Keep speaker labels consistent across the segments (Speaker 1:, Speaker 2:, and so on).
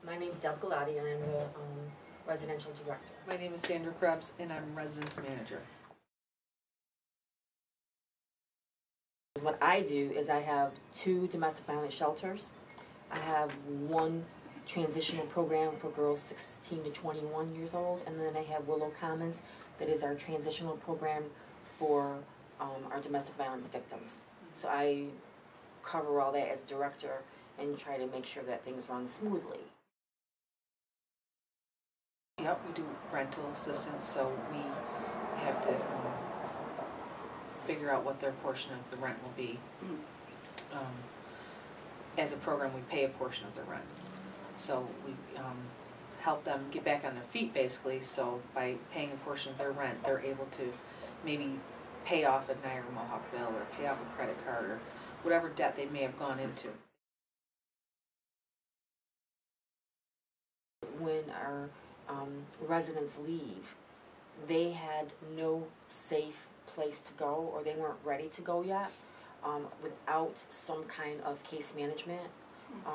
Speaker 1: My name is Deb Galati and I'm the residential director.
Speaker 2: My name is Sandra Krebs and I'm residence manager.
Speaker 1: What I do is I have 2 domestic violence shelters. I have 1 transitional program for girls 16 to 21 years old, and then I have Willow Commons, that is our transitional program for our domestic violence victims. So I cover all that as director and try to make sure that things run smoothly.
Speaker 2: Yep, we do rental assistance, so we have to figure out what their portion of the rent will be. As a program, we pay a portion of their rent. So we help them get back on their feet, basically, so by paying a portion of their rent, they're able to maybe pay off a Niagara Mohawk bill or pay off a credit card or whatever debt they may have gone into.
Speaker 1: When our residents leave, they had no safe place to go, or they weren't ready to go yet, without some kind of case management.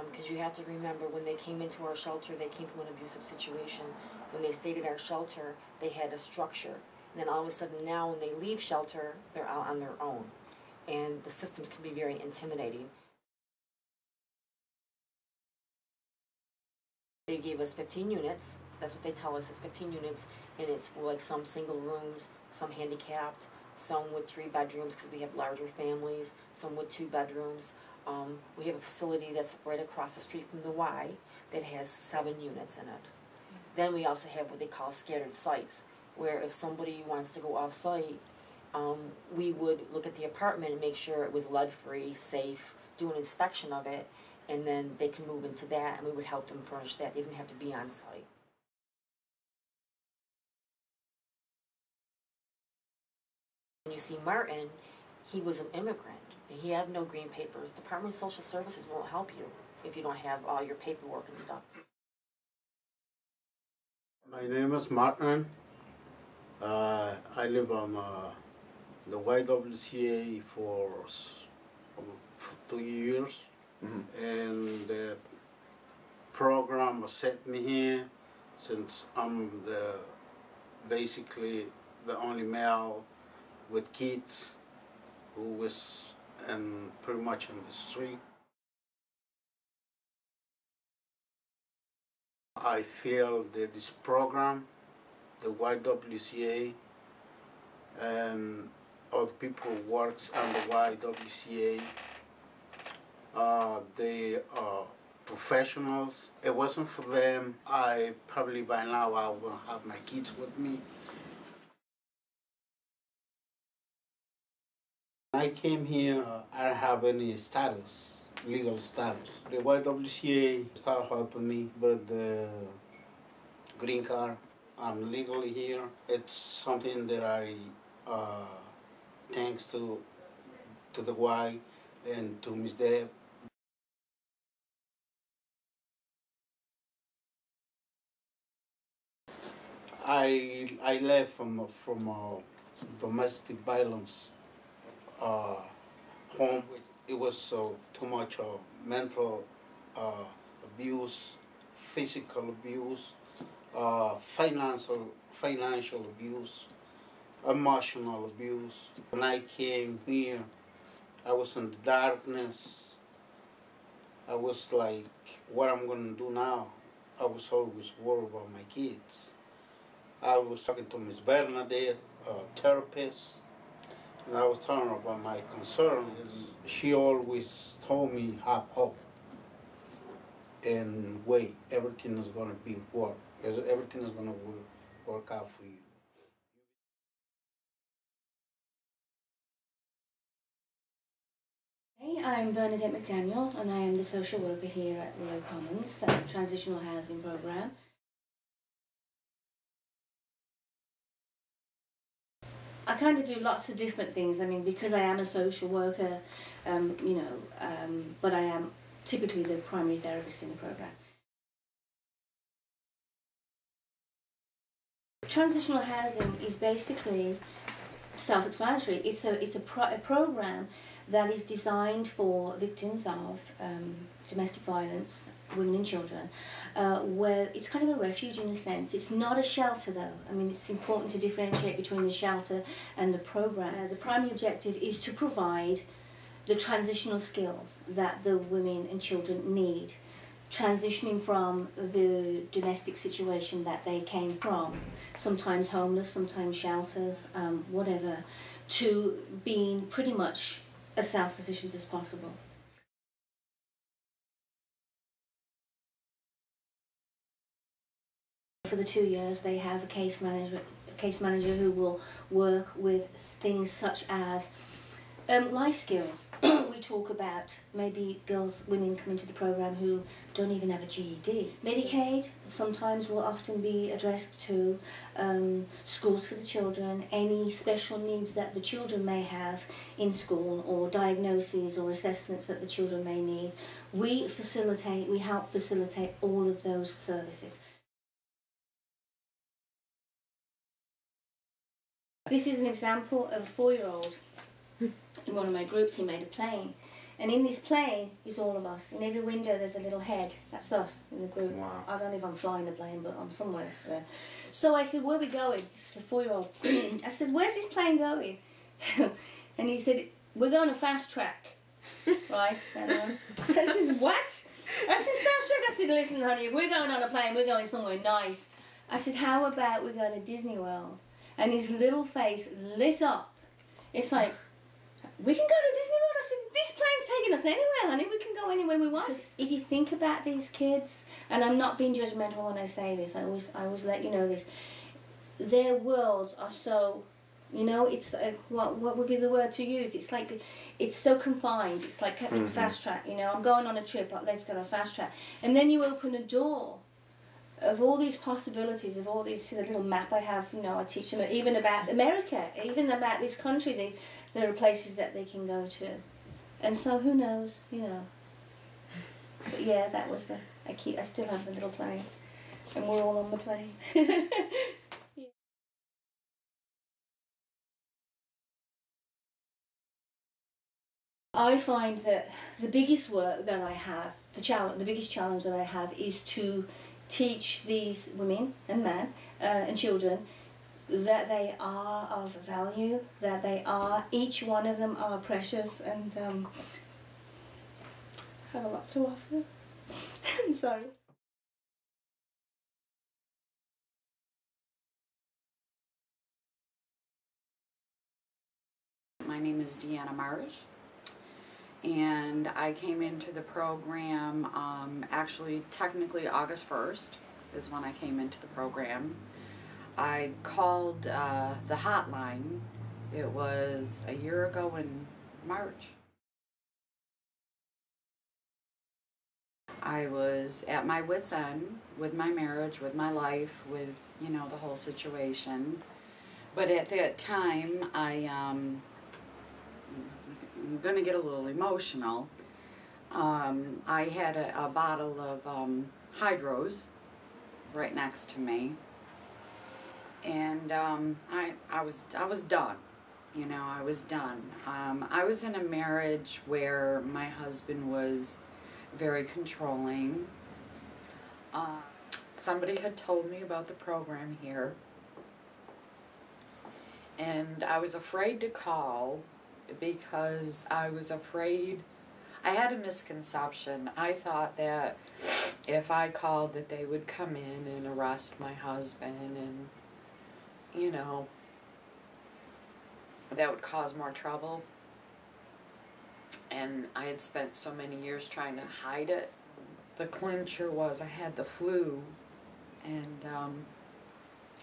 Speaker 1: Because you have to remember, when they came into our shelter, they came from an abusive situation. When they stayed at our shelter, they had a structure. And then all of a sudden now, when they leave shelter, they're out on their own. And the systems can be very intimidating. They gave us 15 units. That's what they tell us, it's 15 units, and it's like some single rooms, some handicapped, some with 3 bedrooms because we have larger families, some with 2 bedrooms. We have a facility that's right across the street from the Y that has 7 units in it. Then we also have what they call scattered sites, where if somebody wants to go off-site, we would look at the apartment and make sure it was lead-free, safe, do an inspection of it, and then they can move into that, and we would help them furnish that. They didn't have to be on site. When you see Martin, he was an immigrant. He had no green papers. Department of Social Services won't help you if you don't have all your paperwork and stuff.
Speaker 3: My name is Martin. I live on the YWCA for 2 years. And the program set me here since I'm basically the only male with kids who was pretty much on the street. I feel that this program, the YWCA, and all the people who works on the YWCA, they are professionals. It wasn't for them, I probably by now I will have my kids with me. I came here, I don't have any status, legal status. The YWCA started helping me with the green card. I'm legally here. It's something that I, thanks to the Y and to Miss Deb. I left from domestic violence home. It was too much mental abuse, physical abuse, financial abuse, emotional abuse. When I came here, I was in the darkness. I was like, what I'm gonna do now? I was always worried about my kids. I was talking to Miss Bernadette, a therapist, and I was telling her about my concerns. She always told me, have hope and wait, everything is gonna be work. Everything is gonna work out for you.
Speaker 4: Hey, I'm Bernadette McDaniel and I am the social worker here at Willow Commons, Transitional Housing Programme. I kind of do lots of different things. I mean, because I am a social worker, but I am typically the primary therapist in the programme. Transitional housing is basically self-explanatory. It's a program that is designed for victims of domestic violence, women and children, where it's kind of a refuge in a sense. It's not a shelter though. I mean, it's important to differentiate between the shelter and the program. The primary objective is to provide the transitional skills that the women and children need, transitioning from the domestic situation that they came from, sometimes homeless, sometimes shelters, whatever, to being pretty much as self-sufficient as possible. For the 2 years they have a case manager who will work with things such as life skills. We talk about maybe women come into the programme who don't even have a GED. Medicaid sometimes will often be addressed to schools for the children, any special needs that the children may have in school, or diagnoses or assessments that the children may need. We help facilitate all of those services. This is an example of a 4-year-old. In one of my groups he made a plane, and in this plane is all of us. In every window there's a little head. That's us in the group.
Speaker 3: Wow.
Speaker 4: I don't know if I'm flying a plane, but I'm somewhere there. So I said, where are we going? This is a 4-year-old. I said, where's this plane going? And he said, we're going to fast track. Right? I said, what? I said, fast track? I said, listen honey, if we're going on a plane, we're going somewhere nice. I said, how about we're going to Disney World? And his little face lit up. It's like, we can go to Disney World. I said, this plane's taking us anywhere, honey. We can go anywhere we want. If you think about these kids, and I'm not being judgmental when I say this, I always let you know this, their worlds are so, it's what would be the word to use? It's like, it's so confined. It's like, it's fast track, I'm going on a trip, let's go to fast track. And then you open a door of all these possibilities, of all these, the little map I have, I teach them even about America, even about this country, there are places that they can go to. And so who knows, But yeah, that was I still have the little plane, and we're all on the plane. Yeah. I find that the biggest work that I have, the biggest challenge that I have is to teach these women and men and children that they are of value, that each one of them are precious and have a lot to offer. I'm sorry.
Speaker 5: My name is Deanna Marsh, and I came into the program actually technically August 1st is when I came into the program. I called the hotline. It was a year ago in March. I was at my wit's end with my marriage, with my life, with the whole situation. But at that time, I'm gonna get a little emotional. I had a bottle of Hydros right next to me, and I was done. I was done. I was in a marriage where my husband was very controlling. Somebody had told me about the program here, and I was afraid to call because I was afraid I had a misconception. I thought that if I called that they would come in and arrest my husband and, you know, that would cause more trouble. And I had spent so many years trying to hide it. The clincher was I had the flu, and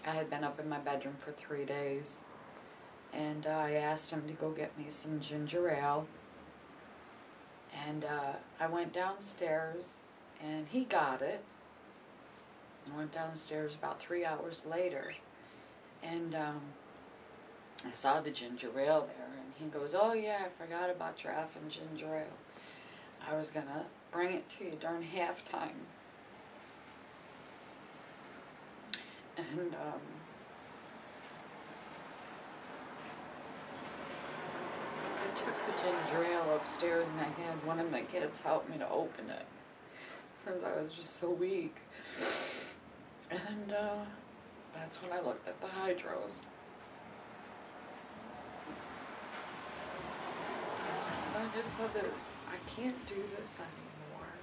Speaker 5: I had been up in my bedroom for 3 days. And I asked him to go get me some ginger ale. And I went downstairs, and he got it. I went downstairs about 3 hours later, and I saw the ginger ale there, and he goes, "Oh yeah, I forgot about your effing ginger ale. I was gonna bring it to you during halftime." And I took the ginger ale upstairs, and I had one of my kids help me to open it, since I was just so weak. And that's when I looked at the hydros. And I just said that I can't do this anymore.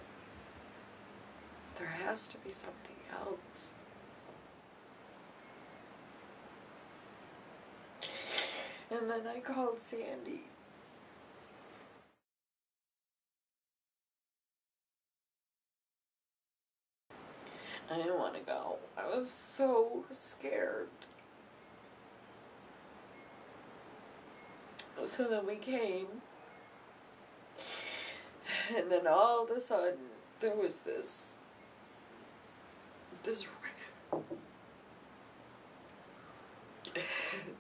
Speaker 5: There has to be something else. And then I called Sandy. I didn't want to go. I was so scared. So then we came, and then all of a sudden there was this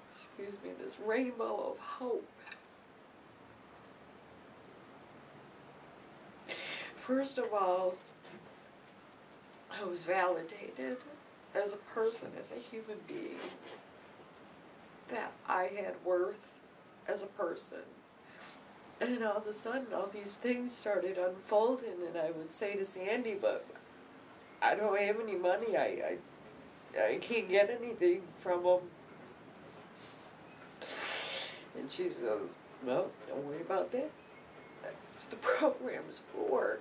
Speaker 5: excuse me, this rainbow of hope. First of all, I was validated as a person, as a human being, that I had worth as a person. And all of a sudden, all these things started unfolding, and I would say to Sandy, "But I don't have any money. I can't get anything from them." And she says, "Well, don't worry about that. That's what the program's for."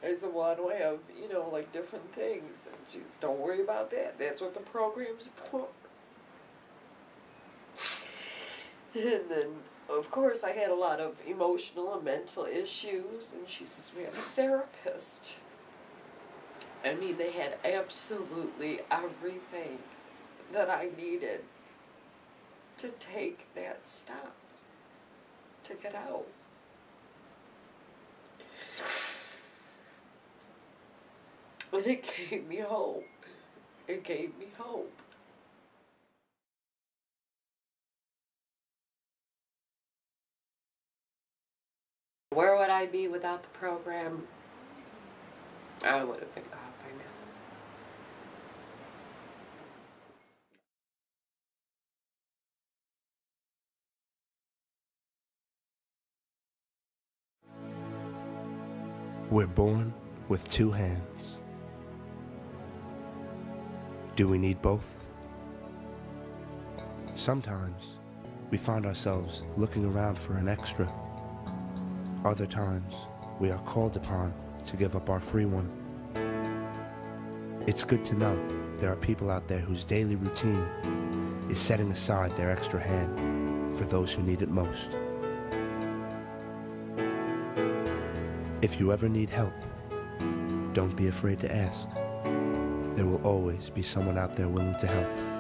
Speaker 5: I said, "Well, I don't have, you know, like different things." And she, "Don't worry about that. That's what the program's for." And then, of course, I had a lot of emotional and mental issues. And she says, "We have a therapist." I mean, they had absolutely everything that I needed to take that step, to get out. And it gave me hope. It gave me hope. Where would I be without the program? I would have been gone by now.
Speaker 6: We're born with two hands. Do we need both? Sometimes we find ourselves looking around for an extra. Other times we are called upon to give up our free one. It's good to know there are people out there whose daily routine is setting aside their extra hand for those who need it most. If you ever need help, don't be afraid to ask. There will always be someone out there willing to help.